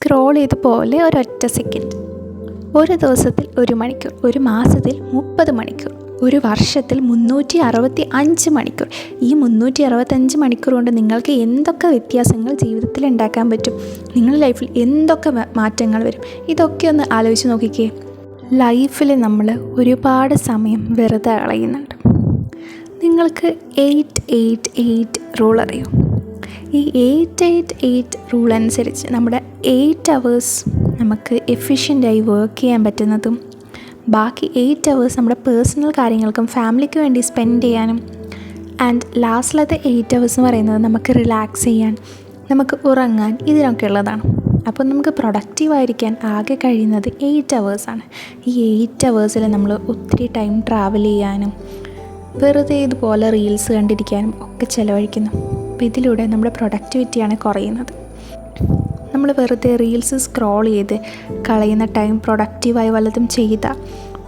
Scroll ചെയ്ത് പോലെ ഒരൊറ്റ സെക്കൻഡ്. ഒരു ദിവസത്തിൽ 1 മണിക്കൂർ, ഒരു മാസത്തിൽ 30 മണിക്കൂർ, ഒരു വർഷത്തിൽ 365 മണിക്കൂർ. ഈ 365 മണിക്കൂർ കൊണ്ട് നിങ്ങൾക്ക് എന്തൊക്കെ വ്യത്യാസങ്ങൾ ജീവിതത്തിൽ ഉണ്ടാക്കാൻ പറ്റും, നിങ്ങളുടെ ലൈഫിൽ എന്തൊക്കെ മാറ്റങ്ങൾ വരും, ഇതൊക്കെ ഒന്ന് ആലോചിച്ച് നോക്കിക്കേ. ലൈഫിൽ നമ്മൾ ഒരുപാട് സമയം വെറുതെ കളയുന്നുണ്ട്. നിങ്ങൾക്ക് 8-8-8 റൂൾ അറിയോ? ഈ 8-8-8 റൂൾ അനുസരിച്ച് നമ്മുടെ 8 hours നമുക്ക് എഫിഷ്യൻ്റായി വർക്ക് ചെയ്യാൻ പറ്റുന്നതും ബാക്കി 8 hours നമ്മുടെ പേഴ്സണൽ കാര്യങ്ങൾക്കും ഫാമിലിക്ക് വേണ്ടി സ്പെൻഡ് ചെയ്യാനും ആൻഡ് ലാസ്റ്റിലത്തെ 8 hours എന്ന് പറയുന്നത് നമുക്ക് റിലാക്സ് ചെയ്യാൻ, നമുക്ക് ഉറങ്ങാൻ, ഇതിനൊക്കെ ഉള്ളതാണ്. അപ്പോൾ നമുക്ക് പ്രൊഡക്റ്റീവായിരിക്കാൻ ആകെ കഴിയുന്നത് 8 hours ആണ്. ഈ 8 hours നമ്മൾ ഒത്തിരി ടൈം ട്രാവൽ ചെയ്യാനും വെറുതെ ഇതുപോലെ റീൽസ് കണ്ടിരിക്കാനും ഒക്കെ ചിലവഴിക്കുന്നു. അപ്പോൾ ഇതിലൂടെ നമ്മുടെ പ്രൊഡക്ടിവിറ്റിയാണ് കുറയുന്നത്. നമ്മൾ വെറുതെ റീൽസ് സ്ക്രോൾ ചെയ്ത് കളയുന്ന ടൈം പ്രൊഡക്റ്റീവായി വല്ലതും ചെയ്താൽ,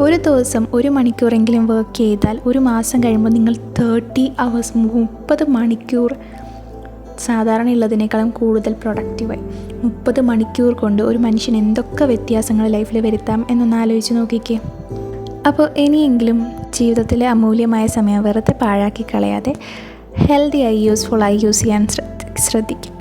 ഒരു ദിവസം 1 മണിക്കൂറെങ്കിലും വർക്ക് ചെയ്താൽ ഒരു മാസം കഴിയുമ്പോൾ നിങ്ങൾ 30 hours 30 മണിക്കൂർ സാധാരണ ഉള്ളതിനേക്കാളും കൂടുതൽ പ്രൊഡക്റ്റീവായി. 30 മണിക്കൂർ കൊണ്ട് ഒരു മനുഷ്യൻ എന്തൊക്കെ വ്യത്യാസങ്ങൾ ലൈഫിൽ വരുത്താം എന്നൊന്ന് ആലോചിച്ച് നോക്കിക്കേ. അപ്പോൾ ഇനിയെങ്കിലും ജീവിതത്തിലെ അമൂല്യമായ സമയം വെറുതെ പാഴാക്കി കളയാതെ ഹെൽത്തിയായി യൂസ്ഫുള്ളായി യൂസ് ചെയ്യാൻ ശ്രദ്ധിക്കും.